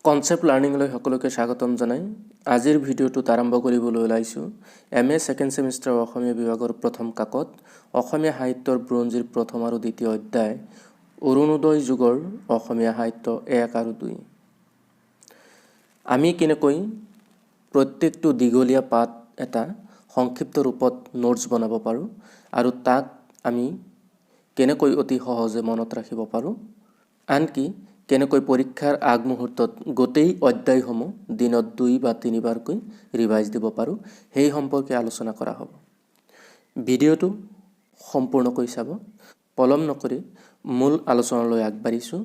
Concept লাৰ্ণিংলৈ সকলোকে স্বাগতম জনাই আজিৰ ভিডিঅ'টোত আৰম্ভ কৰিবলৈ ওলাইছোঁ MA ছেকেণ্ড ছেমিষ্টাৰ অসমীয়া বিভাগৰ প্ৰথম কাকত অসমীয়া সাহিত্যৰ বুৰঞ্জীৰ প্ৰথম আৰু দ্বিতীয় অধ্যায় অৰুণোদয় যুগৰ অসমীয়া সাহিত্য 1 আৰু 2 আমি কেনেকৈ প্ৰত্যেকটো দীঘলীয়া পাঠ এটা সংক্ষিপ্ত ৰূপত নোটছ বনাব পাৰোঁ আৰু তাক আমি কেনেকৈ অতি সহজে মনত ৰাখিব পাৰোঁ আনকি কেনেকৈ পৰীক্ষাৰ আগমুহূৰ্তত গোটেই অধ্যায়সমূহ দিনত 2 বা 3 বাৰকৈ ৰিভাইজ দিব পাৰোঁ সেই সম্পৰ্কে আলোচনা কৰা হ'ব ভিডিঅ'টো সম্পূৰ্ণকৈ চাব পলম নকৰি মূল আলোচনালৈ আগবাঢ়িছোঁ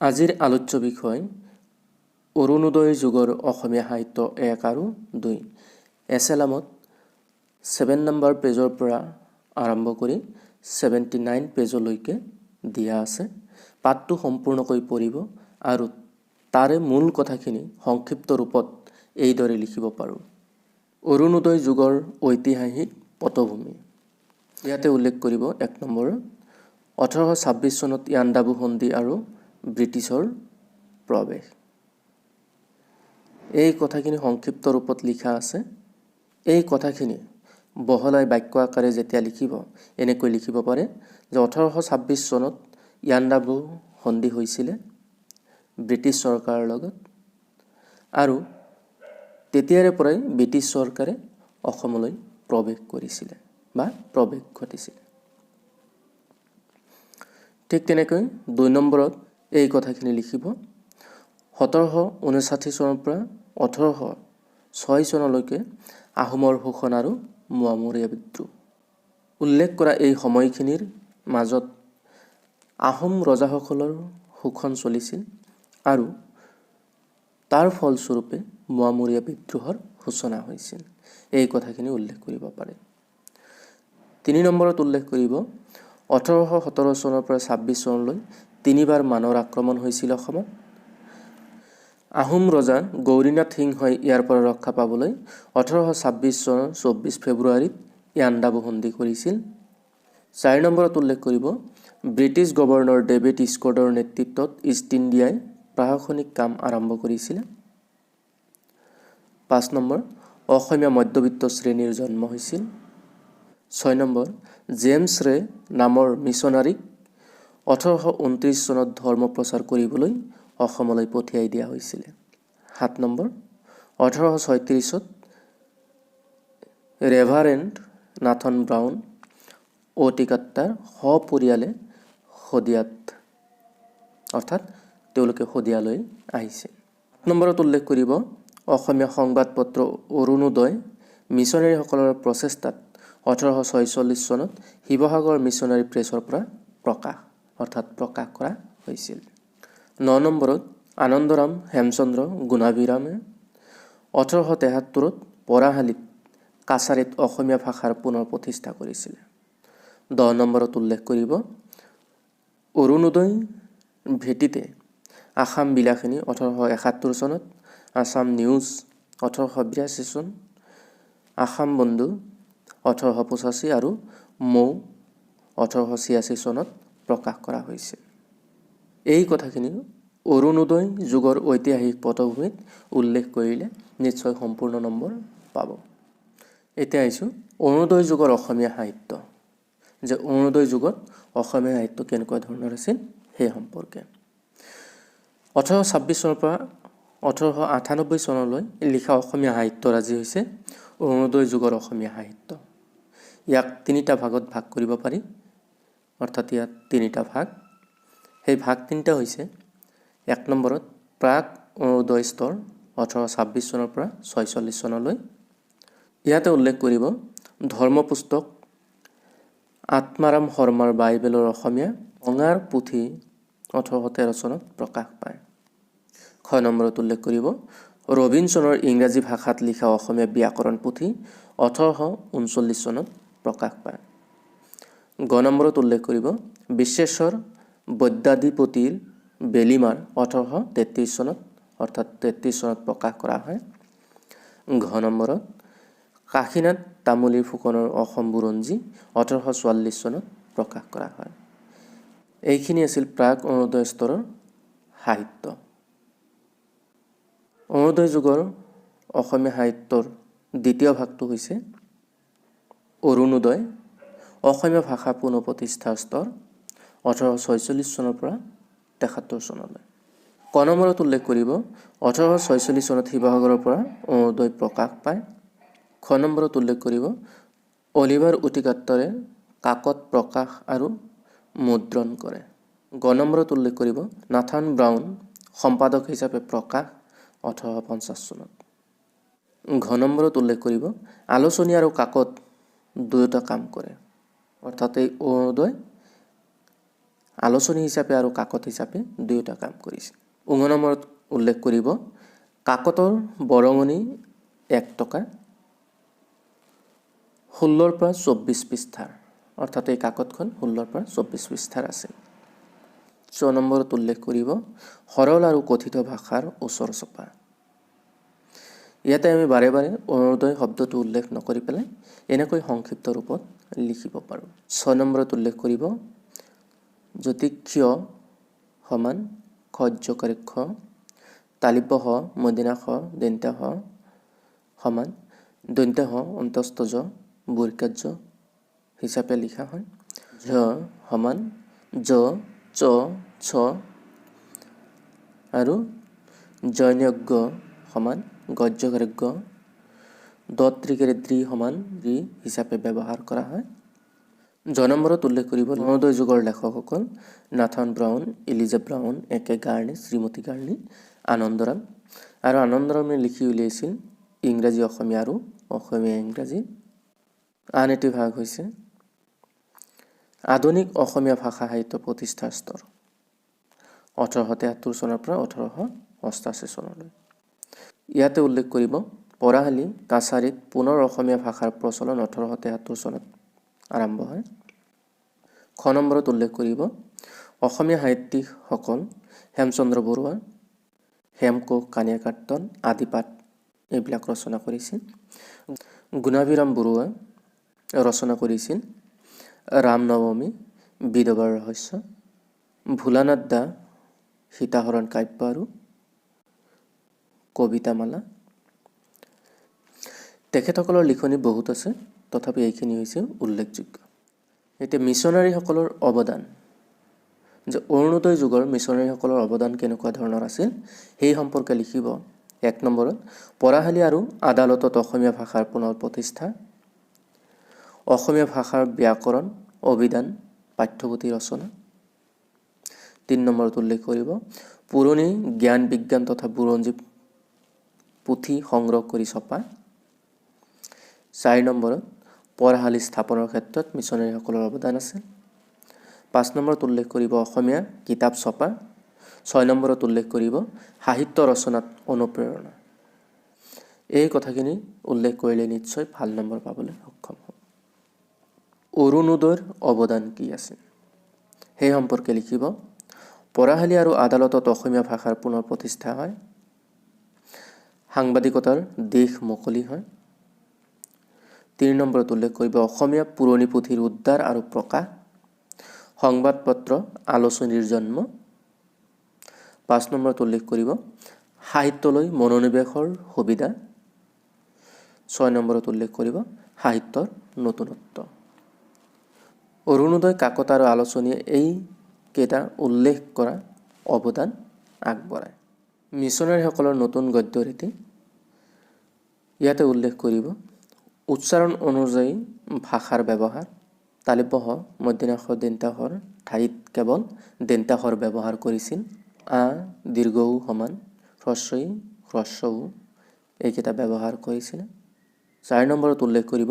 আজিৰ আলোচ্য বিষয় অৰুণোদয় যুগৰ অসমীয়া সাহিত্য 1 আৰু 2 এছেলামত 7 নম্বৰ পেজৰ পৰা আৰম্ভ কৰি 79 পেজলৈকে দিয়া আছে পাঠটো সম্পূৰ্ণকৈ পঢ়িব আৰু তাৰে মূল কথাখিনি সংক্ষিপ্ত ৰূপত এইদৰে লিখিব পাৰোঁ অৰুণোদয় যুগৰ ঐতিহাসিক পটভূমি ইয়াতে উল্লেখ কৰিব 1 নম্বৰ 1826 চনত ইয়াণ্ডাবু সন্ধি আৰু ব্ৰিটিছৰ প্ৰৱেশ এই কথাখিনি সংক্ষিপ্ত ৰূপত লিখা আছে এই কথাখিনি বহলাই বাক্য আকাৰে যেতিয়া লিখিব এনেকৈ লিখিব পাৰে যে 1826 চনত ইয়াণ্ডাবু সন্ধি হৈছিল ব্ৰিটিছ চৰকাৰৰ লগত আৰু তেতিয়াৰে পৰাই ব্ৰিটিছ চৰকাৰে অসমলৈ প্ৰৱেশ কৰিছিল বা প্ৰৱেশ ঘটিছিল ঠিক তেনেকৈ 2 নম্বৰত এই কথাখিনি লিখিব 1759 চনৰ পৰা 1806 চনলৈকে আহোমৰ শোষণ আৰু মোৱামৰীয়া বিদ্ৰোহ উল্লেখ কৰা এই সময়খিনিৰ মাজত আহোম ৰজাসকলৰ শোষণ চলিছিল আৰু তাৰ ফলস্বৰূপে মোৱামৰীয়া বিদ্ৰোহৰ সূচনা হৈছিল এই কথাখিনি উল্লেখ কৰিব পাৰে 3 নম্বৰত উল্লেখ কৰিব 1817 চনৰ পৰা 26 চনলৈ 3 বাৰ মানৰ আক্ৰমণ হৈছিল অসমত আহোম ৰজা গৌৰীনাথ সিংহই ইয়াৰ পৰা ৰক্ষা পাবলৈ 1826 চনৰ 24 ফেব্ৰুৱাৰীত ইয়াণ্ডাবু সন্ধি কৰিছিল 4 নম্বৰত উল্লেখ কৰিব ব্ৰিটিছ গভৰ্ণৰ ডেভিড স্কটৰ নেতৃত্বত ইষ্ট ইণ্ডিয়াই প্ৰশাসনিক কাম আৰম্ভ কৰিছিল 5 নম্বৰ অসমীয়া মধ্যবিত্ত শ্ৰেণীৰ জন্ম হৈছিল 6 নম্বৰ জেমছ ৰে নামৰ মিছনাৰীক 1829 চনত ধৰ্ম প্ৰচাৰ কৰিবলৈ অসমলৈ পঠিয়াই দিয়া হৈছিল 7 নম্বৰ 1836ত ৰেভাৰেণ্ড নাথন ব্ৰাউন অতিকাত্তাৰ সপৰিয়ালে শদিয়াত অৰ্থাৎ তেওঁলোকে শদিয়ালৈ আহিছিল 8 নম্বৰত উল্লেখ কৰিব অসমীয়া সংবাদপত্ৰ অৰুণোদয় মিছনাৰীসকলৰ প্ৰচেষ্টাত 1846 চনত শিৱসাগৰ মিছনাৰী প্ৰেছৰ পৰা প্ৰকাশ কৰা হৈছিল 9 নম্বৰত আনন্দৰাম হেমচন্দ্ৰ গুণাভিৰামে 1873ত পৰাহালীত কাছাৰীত অসমীয়া ভাষাৰ পুনৰ প্ৰতিষ্ঠা কৰিছিল 10 নম্বৰত উল্লেখ কৰিব অৰুণোদয় ভেটিতে আসাম বিলাসিনী 1871 চনত আসাম নিউজ 1882 চন আসাম বন্ধু 1885 আৰু মৌ 1886 চনত প্ৰকাশ কৰা হৈছিল এই কথাখিনি অৰুণোদয় যুগৰ ঐতিহাসিক পটভূমিত উল্লেখ কৰিলে নিশ্চয় সম্পূৰ্ণ নম্বৰ পাব এতিয়া আহিছোঁ অৰুণোদয় যুগৰ অসমীয়া সাহিত্য যে অৰুণোদয় যুগত অসমীয়া সাহিত্য কেনেকুৱা ধৰণৰ আছিল সেই সম্পৰ্কে 1826 চনৰ পৰা 1898 চনলৈ লিখা অসমীয়া সাহিত্যৰাজি হৈছে অৰুণোদয় যুগৰ অসমীয়া সাহিত্য ইয়াক 3টা ভাগত ভাগ কৰিব পাৰি অৰ্থাৎ ইয়াত 3টা ভাগ সেই ভাগ 3টা হৈছে 1 নম্বৰত প্ৰাক অৰুণোদয় স্তৰ 1826 চনৰ পৰা 46 চনলৈ ইয়াতে উল্লেখ কৰিব ধৰ্মপুস্তক আত্মাৰাম শৰ্মাৰ বাইবেলৰ অসমীয়া অঙাৰ পুথি 1813 চনত প্ৰকাশ পায় 6 নম্বৰত উল্লেখ কৰিব ৰবিনছনৰ ইংৰাজী ভাষাত লিখা অসমীয়া ব্যাকৰণ পুথি 1839 চনত প্ৰকাশ পায় 9 নম্বৰত উল্লেখ কৰিব বিশ্বেশ্বৰ বৈদ্যাধিপতিৰ বেলিমাৰ 1833 চনত অৰ্থাৎ 33 চনত প্ৰকাশ কৰা হয় 10 নম্বৰত কাশীনাথ তামুলী ফুকনৰ অসম বুৰঞ্জী 1844 চনত প্ৰকাশ কৰা হয় এইখিনি আছিল প্ৰাক অৰুণোদয় স্তৰৰ সাহিত্য অৰুণোদয় যুগৰ অসমীয়া সাহিত্যৰ দ্বিতীয় ভাগটো হৈছে অৰুণোদয়, অসমীয়া ভাষা পুনঃপ্ৰতিষ্ঠাৰ স্তৰ 1846 চনৰ পৰা 73 চনলৈ। ক নম্বৰত উল্লেখ কৰিব 1846 চনত শিৱসাগৰৰ পৰা অৰুণোদয় প্ৰকাশ পায়। খ নম্বৰত উল্লেখ কৰিব অলিভাৰ উটিকাট্টৰে কাকত প্ৰকাশ আৰু মুদ্ৰণ কৰে। গ নম্বৰত উল্লেখ কৰিব নাথান ব্ৰাউন সম্পাদক হিচাপে প্ৰকাশ 1850 চনত। ঘ নম্বৰত উল্লেখ কৰিব আলোচনী আৰু কাকত দুয়োটা কাম কৰে, অৰ্থাৎ এই অৰুণোদয় আলোচনী হিচাপে আৰু কাকত হিচাপে দুয়োটা কাম কৰিছিল। ঙ নম্বৰত উল্লেখ কৰিব কাকতৰ বৰঙণি 1 টকা 16 পৰা 24 পৃষ্ঠাৰ, অৰ্থাৎ এই কাকতখন 16 পৰা 24 পৃষ্ঠাৰ আছিল। চ নম্বৰত উল্লেখ কৰিব সৰল আৰু কথিত ভাষাৰ ওচৰ চপা। ইয়াতে আমি বাৰে বাৰে অৰুণোদয় শব্দটো উল্লেখ নকৰি পেলাই এনেকৈ সংক্ষিপ্ত ৰূপত লিখিব পাৰোঁ। 6 নম্বৰত উল্লেখ কৰিব জ্যোতিক্ষ সমান খজ্জকাৰিক্ষ তালিব্য হ মদিনা খ দন্ত্য হ সমান দন্ত্য হ অন্তস্তজ বৰ্কাৰ্য হিচাপে লিখা হয়। ঝ সমান জ চ ছ আৰু জৈনজ্ঞ সমান গজ্জকাৰিজ্ঞ দত্ৰিকেৰে দ্ৰি সমান ৰি হিচাপে ব্যৱহাৰ কৰা হয়। জ নম্বৰত উল্লেখ কৰিব অৰুণোদয় যুগৰ লেখকসকল নাথান ব্ৰাউন, এলিজা ব্ৰাউন, একে গাৰ্ণী, শ্ৰীমতী গাৰ্ণী, আনন্দৰাম। আৰু আনন্দৰামে লিখি উলিয়াইছিল ইংৰাজী অসমীয়া আৰু অসমীয়া ইংৰাজী। আন এটি ভাগ হৈছে আধুনিক অসমীয়া ভাষা সাহিত্য প্ৰতিষ্ঠাৰ স্তৰ 1873 চনৰ পৰা 1888 চনলৈ। ইয়াতে উল্লেখ কৰিব পঢ়াশালী কাছাৰীত পুনৰ অসমীয়া ভাষাৰ প্ৰচলন 1873 চনত আৰম্ভ হয়। খ নম্বৰত উল্লেখ কৰিব অসমীয়া সাহিত্যিকসকল হেমচন্দ্ৰ বৰুৱা, হেমকোষ কানিয়াকাৰ্তন আদি পাঠ এইবিলাক ৰচনা কৰিছিল। গুণাভিৰাম বৰুৱা ৰচনা কৰিছিল ৰামনৱমী, বিধৱাৰ ৰহস্য, ভোলানাথ দা সীতাহৰণ কাব্য আৰু কবিতামালা। তেখেতসকলৰ লিখনি বহুত আছে, তথাপি এইখিনি হৈছে উল্লেখযোগ্য। এতিয়া মিছনাৰীসকলৰ অৱদান, যে অৰুণোদয় যুগৰ মিছনাৰীসকলৰ অৱদান কেনেকুৱা ধৰণৰ আছিল সেই সম্পৰ্কে লিখিব। 1 নম্বৰত পঢ়াশালী আৰু আদালতত অসমীয়া ভাষাৰ পুনৰ প্ৰতিষ্ঠা, অসমীয়া ভাষাৰ ব্যাকৰণ, অভিধান, পাঠ্যপুথি ৰচনা। 3 নম্বৰত উল্লেখ কৰিব পুৰণি জ্ঞান বিজ্ঞান তথা বুৰঞ্জী পুথি সংগ্ৰহ কৰি ছপা। 4 নম্বৰত পঢ়াশালী স্থাপনৰ ক্ষেত্ৰত মিছনাৰীসকলৰ অৱদান আছে। 5 নম্বৰত উল্লেখ কৰিব অসমীয়া কিতাপ ছপা। 6 নম্বৰত উল্লেখ কৰিব সাহিত্য ৰচনাত অনুপ্ৰেৰণা। এই কথাখিনি উল্লেখ কৰিলে নিশ্চয় ভাল নম্বৰ পাবলৈ সক্ষম হ'ব। অৰুণোদয়ৰ অৱদান কি আছিল সেই সম্পৰ্কে লিখিব। পঢ়াশালী আৰু আদালতত অসমীয়া ভাষাৰ পুনৰ প্ৰতিষ্ঠা হয়, সাংবাদিকতাৰ দিশ মুকলি হয়। 3 নম্বৰত উল্লেখ কৰিব অসমীয়া পুৰণি পুথিৰ উদ্ধাৰ আৰু প্ৰকাশ, সংবাদপত্ৰ আলোচনীৰ জন্ম। 5 নম্বৰত উল্লেখ কৰিব সাহিত্যলৈ মনোনিৱেশৰ সুবিধা। 6 নম্বৰত উল্লেখ কৰিব সাহিত্যৰ নতুনত্ব। অৰুণোদয় কাকত আৰু আলোচনীয়ে এইকেইটা উল্লেখ কৰা অৱদান আগবঢ়ায়। মিছনাৰীসকলৰ নতুন গদ্য ৰীতি ইয়াতে উল্লেখ কৰিব উচ্চাৰণ অনুযায়ী ভাষাৰ ব্যৱহাৰ, তালিব্য হ মধ্যনাশ দন্ত্যাহৰ ঠাইত কেৱল দন্ত্যাহৰ ব্যৱহাৰ কৰিছিল। আ দীৰ্ঘ উ সমান হ্ৰস্ব ই হ্ৰস্ব উ এইকেইটা ব্যৱহাৰ কৰিছিলে। 4 নম্বৰত উল্লেখ কৰিব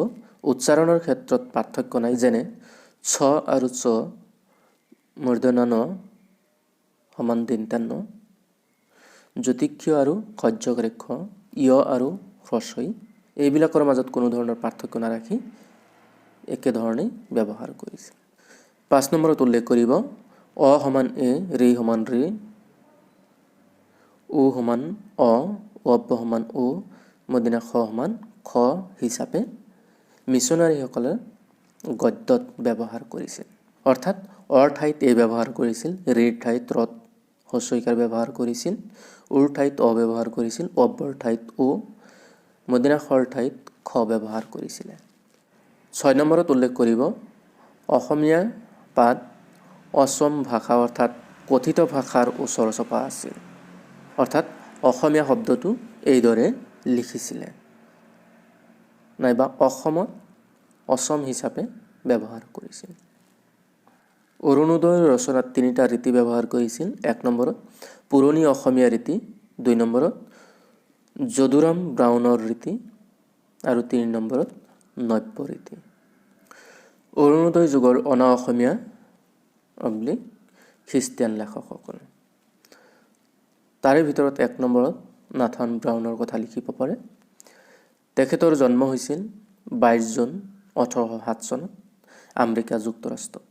উচ্চাৰণৰ ক্ষেত্ৰত পাৰ্থক্য নাই, যেনে ছ আৰু চ মূৰ্ধন্য ন সমান দন্ত্যান্ন, জ্যোতিক্ষ আৰু খজ্জকাৰিক্ষ য় আৰু হ্ৰস্ব ই এইবিলাকৰ মাজত কোনো ধৰণৰ পাৰ্থক্য নাৰাখি একেধৰণেই ব্যৱহাৰ কৰিছিল। 5 নম্বৰত উল্লেখ কৰিব অ সমান এ, ৰি সমান ৰি, উ সমান অ, অব্য সমান ও, মদিনা খ সমান খ হিচাপে মিছনাৰীসকলে গদ্যত ব্যৱহাৰ কৰিছিল। অৰ্থাৎ অৰ ঠাইত এই ব্যৱহাৰ কৰিছিল, ৰিৰ ঠাইত ৰত হস্যইকাৰ ব্যৱহাৰ কৰিছিল, উৰ ঠাইত অ ব্যৱহাৰ কৰিছিল, অব্যৰ ঠাইত ও, মদিনাখৰ ঠাইত খ ব্যৱহাৰ কৰিছিলে। 6 নম্বৰত উল্লেখ কৰিব অসমীয়া পাঠ অসম ভাষা অৰ্থাৎ কথিত ভাষাৰ ওচৰ চপা আছিল। অৰ্থাৎ অসমীয়া শব্দটো এইদৰে লিখিছিলে নাইবা অসমত অসম হিচাপে ব্যৱহাৰ কৰিছিল। অৰুণোদয় ৰচনাত 3টা ৰীতি ব্যৱহাৰ কৰিছিল। 1 নম্বৰত পুৰণি অসমীয়া ৰীতি, 2 নম্বৰত যদুৰাম ব্ৰাউনৰ ৰীতি আৰু 3 নম্বৰত নব্য ৰীতি। অৰুণোদয় যুগৰ অনা অসমীয়া খ্ৰীষ্টিয়ান লেখকসকল। তাৰে ভিতৰত 1 নম্বৰত নাথান ব্ৰাউনৰ কথা লিখিব পাৰে। তেখেতৰ জন্ম হৈছিল 22 জুন 1807 চনত আমেৰিকা যুক্তৰাষ্ট্ৰত।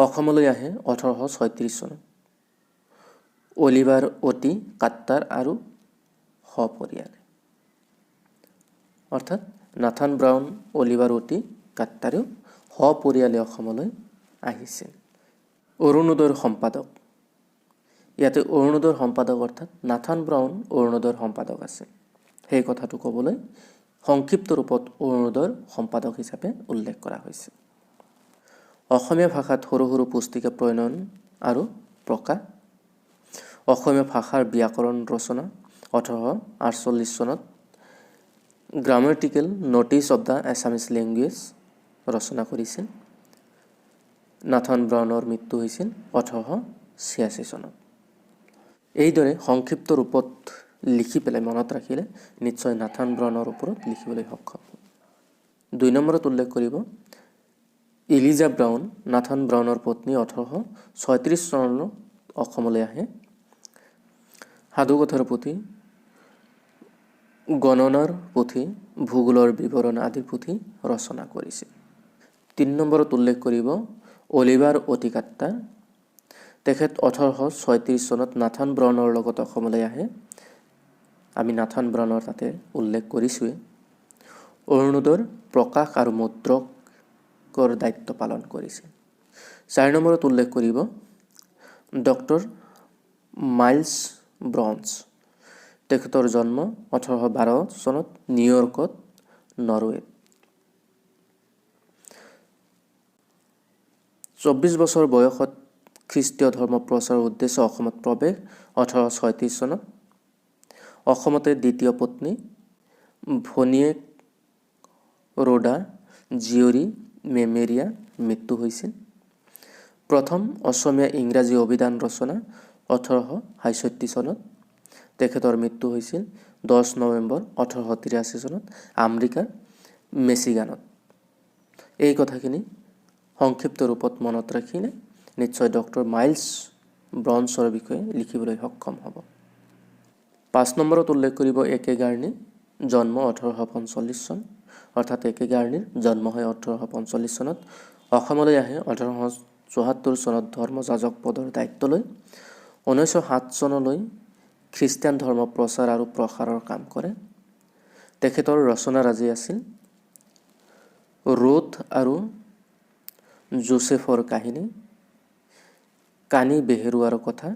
অসমলৈ আহে 1836 চনত। অলিভাৰ অতি কাট্টাৰ আৰু সপৰিয়ালে। অৰ্থাৎ নাথান ব্ৰাউন, অলিভাৰ অতি কাট্টাৰেও সপৰিয়ালে অসমলৈ আহিছিল। অৰুণোদয়ৰ সম্পাদক, ইয়াতে অৰুণোদয়ৰ সম্পাদক অৰ্থাৎ নাথান ব্ৰাউন অৰুণোদয়ৰ সম্পাদক আছে। সেই কথাটো ক'বলৈ সংক্ষিপ্ত ৰূপত অৰুণোদয়ৰ সম্পাদক হিচাপে উল্লেখ কৰা হৈছে। অসমীয়া ভাষাত সৰু সৰু পুস্তিকা প্ৰণয়ন আৰু প্ৰকাশ। অসমীয়া ভাষাৰ ব্যাকৰণ ৰচনা 1848 চনত। Grammatical notice of the Assamese language ৰচনা কৰিছিল। নাথান ব্ৰাউনৰ মৃত্যু হৈছিল 1886 চনত। এইদৰে সংক্ষিপ্ত ৰূপত লিখি পেলাই মনত ৰাখিলে নিশ্চয় নাথান ব্ৰাউনৰ ওপৰত লিখিবলৈ সক্ষম। 2 নম্বৰত উল্লেখ কৰিব এলিজা ব্ৰাউন, নাথান ব্ৰাউনৰ পত্নী। 1836 চনত অসমলৈ আহে। সাধুকথাৰ পুথি, গণনাৰ পুথি, ভূগোলৰ বিৱৰণ আদিৰ পুথি ৰচনা কৰিছিল। 3 নম্বৰত উল্লেখ কৰিব অলিভাৰ অতি কাট্টা। তেখেত 1836 চনত নাথান ব্ৰাউনৰ লগত অসমলৈ আহে। আমি নাথান ব্ৰাউনৰ তাতে উল্লেখ কৰিছোঁৱেই। অৰুণোদয়ৰ প্ৰকাশ আৰু মুদ্ৰকৰ দায়িত্ব পালন কৰিছিল। 4 নম্বৰত উল্লেখ কৰিব ডক্টৰ মাইলছ ব্ৰন্স। তেখেতৰ জন্ম 1812 চনত নিউয়ৰ্কত, নৰৱেত। 24 বছৰ বয়সত খ্ৰীষ্টীয় ধৰ্ম প্ৰচাৰৰ উদ্দেশ্যে অসমত প্ৰৱেশ 1836 চনত। অসমতে দ্বিতীয় পত্নী, ভনীয়েক ৰ'ডা, জীয়ৰী মেমেৰিয়া মৃত্যু হৈছিল। প্ৰথম অসমীয়া ইংৰাজী অভিধান ৰচনা 1866 চনত। তেখেতৰ মৃত্যু হৈছিল 10 নৱেম্বৰ 1883 চনত আমেৰিকাৰ মিচিগানত। এই কথাখিনি সংক্ষিপ্ত ৰূপত মনত ৰাখিলে নিশ্চয় ডক্টৰ মাইলছ ব্ৰন্সৰ বিষয়ে লিখিবলৈ সক্ষম হ'ব। 5 নম্বৰত উল্লেখ কৰিব একে গাৰ্ণী, জন্ম 1845 চন। অৰ্থাৎ একে গাৰ্ণীৰ জন্ম হয় 1845 চনত। অসমলৈ আহে 1874 চনত ধৰ্মযাজক পদৰ দায়িত্ব লৈ। 1907 চনলৈ খ্ৰীষ্টিয়ান ধৰ্ম প্ৰচাৰ আৰু প্ৰসাৰৰ কাম কৰে। তেখেতৰ ৰচনাৰাজি আছিল ৰুথ আৰু জোচেফৰ কাহিনী, কানি বেহেৰুৱাৰ কথা,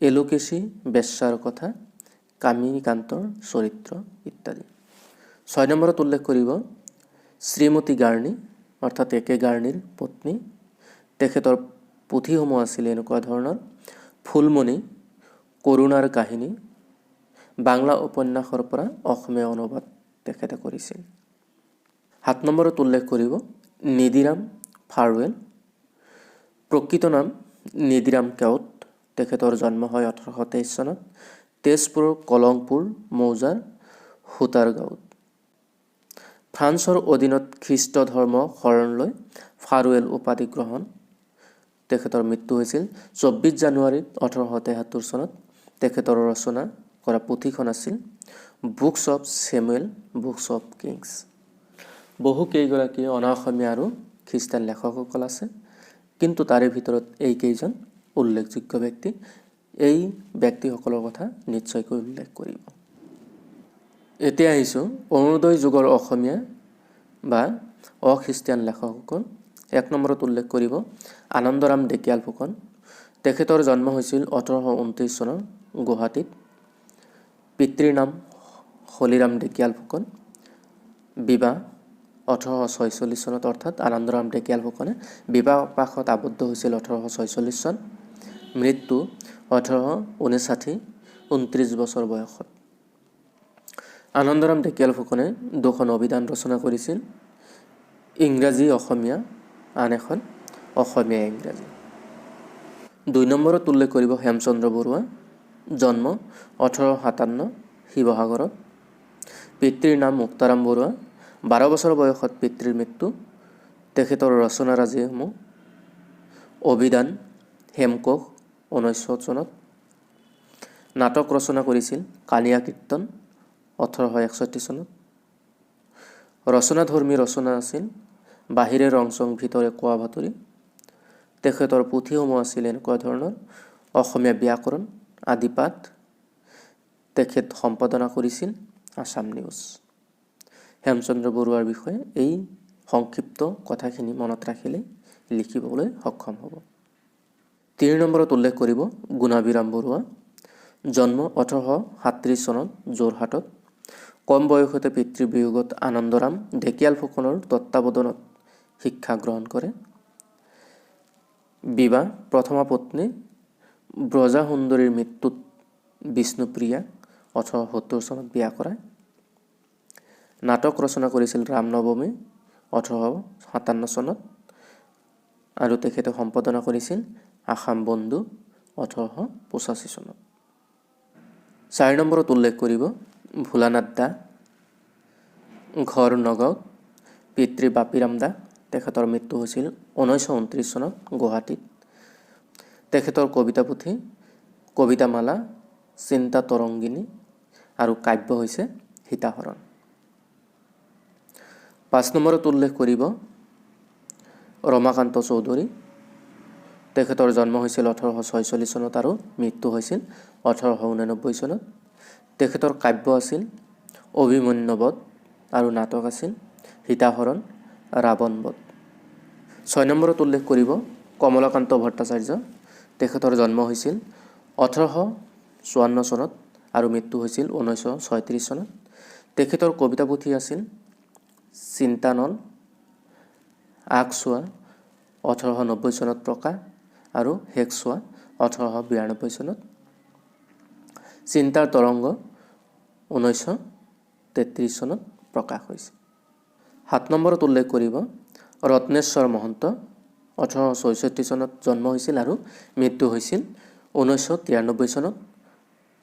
এলোকেচি বেশ্যাৰ কথা, কামিনীকান্তৰ চৰিত্ৰ ইত্যাদি। 6 নম্বৰত উল্লেখ কৰিব শ্ৰীমতী গাৰ্ণী অৰ্থাৎ একে গাৰ্ণীৰ পত্নী। তেখেতৰ পুথিসমূহ আছিল এনেকুৱা ধৰণৰ ফুলমণি, কৰুণাৰ কাহিনী, বাংলা উপন্যাসৰ পৰা অসমীয়া অনুবাদ তেখেতে কৰিছিল। 7 নম্বৰত উল্লেখ কৰিব নিধিৰাম ফাৰুৱেল। প্ৰকৃত নাম নিধিৰাম কেওট। তেখেতৰ জন্ম হয় 1823 চনত তেজপুৰৰ কলংপুৰ মৌজাৰ সূতাৰগাঁৱত। ফ্ৰান্সৰ অধীনত খ্ৰীষ্ট ধৰ্ম শৰণ লৈ ফাৰুৱেল উপাধি গ্ৰহণ। তেখেতৰ মৃত্যু হৈছিল 24 জানুৱাৰীত 1873 চনত। তেখেতৰ ৰচনা কৰা পুথিখন আছিল books of Samuel, books of Kings. বহু কেইগৰাকী অনা অসমীয়া আৰু খ্ৰীষ্টান লেখকসকল আছে, কিন্তু তাৰে ভিতৰত এইকেইজন উল্লেখযোগ্য ব্যক্তি। এই ব্যক্তিসকলৰ কথা নিশ্চয়কৈ উল্লেখ কৰিব। এতিয়া আহিছোঁ অৰুণোদয় যুগৰ অসমীয়া বা অখ্ৰীষ্টিয়ান লেখকসকল। 1 নম্বৰত উল্লেখ কৰিব আনন্দৰাম ঢেকিয়াল ফুকন। তেখেতৰ জন্ম হৈছিল 1829 চনৰ গুৱাহাটীত। পিতৃৰ নাম হলিৰাম ঢেকিয়াল ফুকন। বিবাহ 1846 চনত, অৰ্থাৎ আনন্দৰাম ঢেকিয়াল ফুকনে বিবাহপাশত আবদ্ধ হৈছিল 1846 চন। মৃত্যু 1859, 29 বছৰ বয়সত। আনন্দৰাম ঢেকিয়াল ফুকনে দুখন অভিধান ৰচনা কৰিছিল, ইংৰাজী অসমীয়া, আন এখন অসমীয়া ইংৰাজী। 2 নম্বৰত উল্লেখ কৰিব হেমচন্দ্ৰ বৰুৱা। জন্ম 1857 শিৱসাগৰত। পিতৃৰ নাম মুক্তাৰাম বৰুৱা। 12 বছৰ বয়সত পিতৃৰ মৃত্যু। তেখেতৰ ৰচনাৰাজিসমূহ: অভিধান, হেমকোষ 1900 চনত। নাটক ৰচনা কৰিছিল কালীয়া কীৰ্তন 1861 চনত। ৰচনাধৰ্মী ৰচনা আছিল বাহিৰে ৰংচং ভিতৰে কোৱা বাতৰি। তেখেতৰ পুথিসমূহ আছিল এনেকুৱা ধৰণৰ: অসমীয়া ব্যাকৰণ, আদিপাঠ। তেখেত সম্পাদনা কৰিছিল আছাম নিউজ। হেমচন্দ্ৰ বৰুৱাৰ বিষয়ে এই সংক্ষিপ্ত কথাখিনি মনত ৰাখিলে লিখিবলৈ সক্ষম হ'ব। 3 নম্বৰত উল্লেখ কৰিব গুণাভিৰাম বৰুৱা। জন্ম 1837 চনত যোৰহাটত। কম বয়সতে পিতৃৰ বিয়োগত আনন্দৰাম ঢেকিয়াল ফুকনৰ তত্ত্বাৱধানত শিক্ষা গ্ৰহণ কৰে। বিবাহ: প্ৰথমা পত্নী ব্ৰজা সুন্দৰীৰ মৃত্যুত বিষ্ণুপ্ৰিয়া 1870 চনত বিয়া কৰায়। নাটক ৰচনা কৰিছিল ৰামনৱমী 1857 চনত, আৰু তেখেতে সম্পাদনা কৰিছিল আসাম বন্ধু 1885 চনত। 4 নম্বৰত উল্লেখ কৰিব ভোলানাথ দাস। ঘৰ নগাঁৱত। পিতৃ বাপিৰাম দাস। তেখেতৰ মৃত্যু হৈছিল 1929 চনত গুৱাহাটীত। তেখেতৰ কবিতা পুথি কবিতামালা, চিন্তা তৰংগিনী আৰু কাব্য হৈছে সীতাহৰণ। 5 নম্বৰত উল্লেখ কৰিব ৰমাকান্ত চৌধুৰী। তেখেতৰ জন্ম হৈছিল 1846 চনত আৰু মৃত্যু হৈছিল 1889 চনত। তেখেতৰ কাব্য আছিল অভিমন্যুবধ আৰু নাটক আছিল সীতাহৰণ, ৰাৱণবধ। 6 নম্বৰত উল্লেখ কৰিব কমলাকান্ত ভট্টাচাৰ্য। তেখেতৰ জন্ম হৈছিল 1854 চনত আৰু মৃত্যু হৈছিল 1936 চনত। তেখেতৰ কবিতা পুথি আছিল চিন্তানল, আগছোৱা 1890 চনত প্ৰকাশ, আৰু শেষছোৱা 1892 চনত। চিন্তাৰ তৰংগ 1933 চনত প্ৰকাশ হৈছিল। 7 নম্বৰত উল্লেখ কৰিব ৰত্নেশ্বৰ মহন্ত। 1864 চনত জন্ম হৈছিল আৰু মৃত্যু হৈছিল 1993 চনত।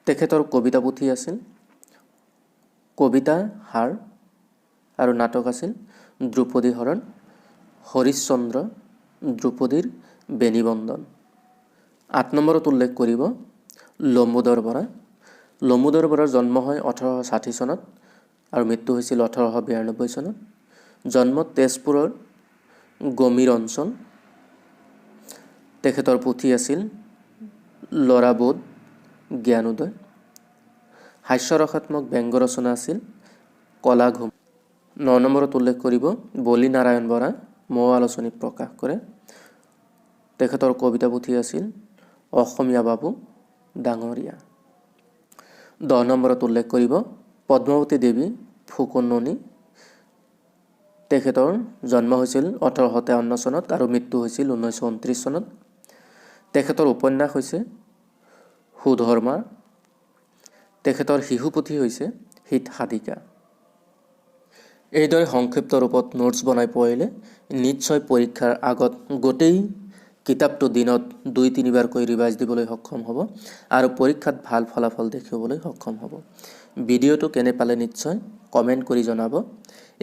তেখেতৰ কবিতা পুথি আছিল কবিতা হাৰ আৰু নাটক আছিল দ্ৰুপদী হৰণ, হৰিশ্চন্দ্ৰ, দ্ৰুপদীৰ বেণীবন্ধন। 8 নম্বৰত উল্লেখ কৰিব লম্বোদৰ বৰা। লম্বোদৰ বৰাৰ জন্ম হয় 1860 চনত আৰু মৃত্যু হৈছিল 1892 চনত। জন্ম তেজপুৰৰ গমীৰ অঞ্চল। তেখেতৰ পুথি আছিল ল'ৰাবোধ, জ্ঞানোদয়। হাস্যৰসাত্মক ব্যংগ ৰচনা আছিল কলাঘুম। 9 নম্বৰত উল্লেখ কৰিব বলি নাৰায়ণ বৰা। মৌ আলোচনী প্ৰকাশ কৰে। তেখেতৰ কবিতা পুথি আছিল অসমীয়া বাবু ডাঙৰীয়া। 10 নম্বৰত উল্লেখ কৰিব পদ্মাৱতী দেৱী ফুকননী। তেখেতৰ জন্ম হৈছিল 1853 চনত আৰু মৃত্যু হৈছিল 1929 চনত। তেখেতৰ উপন্যাস হৈছে সুধৰ্মা। তেখেতৰ শিশু পুথি হৈছে শীত সাধিকা। এইদৰে সংক্ষিপ্ত ৰূপত নোটছ বনাই পঢ়িলে নিশ্চয় পৰীক্ষাৰ আগত গোটেই কিতাপটো দিনত 2-3 বাৰকৈ ৰিভাইজ দিবলৈ সক্ষম হ'ব আৰু পৰীক্ষাত ভাল ফলাফল দেখিবলৈ সক্ষম হ'ব। ভিডিঅ'টো কেনে পালে নিশ্চয় কমেণ্ট কৰি জনাব।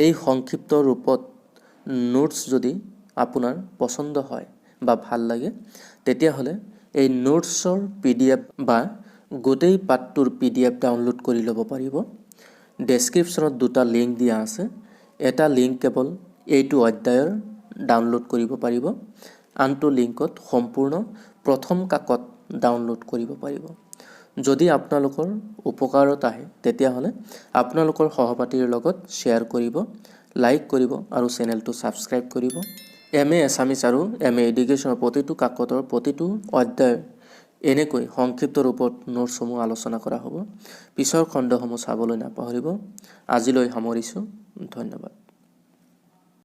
এই সংক্ষিপ্ত ৰূপত নোটছ যদি আপোনাৰ পচন্দ হয় বা ভাল লাগে, তেতিয়াহ'লে এই নোটছৰ PDF বা গোটেই পাঠটোৰ PDF ডাউনলোড কৰি ল'ব পাৰিব। ডেছক্ৰিপশ্যনত 2টা লিংক দিয়া আছে। এটা লিংক কেৱল এইটো অধ্যায়ৰ ডাউনলোড কৰিব পাৰিব, আনটো লিংকত সম্পূৰ্ণ প্ৰথম কাকত ডাউনলোড কৰিব পাৰিব। যদি আপোনালোকৰ উপকাৰত আহে তেতিয়াহ'লে আপোনালোকৰ সহপাঠীৰ লগত শ্বেয়াৰ কৰিব, লাইক কৰিব আৰু চেনেলটো ছাবস্ক্ৰাইব কৰিব। MA এছামিছ আৰু MA এডুকেশ্যনৰ প্ৰতিটো কাকতৰ প্ৰতিটো অধ্যায় এনেকৈ সংক্ষিপ্ত ৰূপত নোটছসমূহ আলোচনা কৰা হ'ব। পিছৰ খণ্ডসমূহ চাবলৈ নাপাহৰিব। আজিলৈ সামৰিছোঁ। ধন্যবাদ।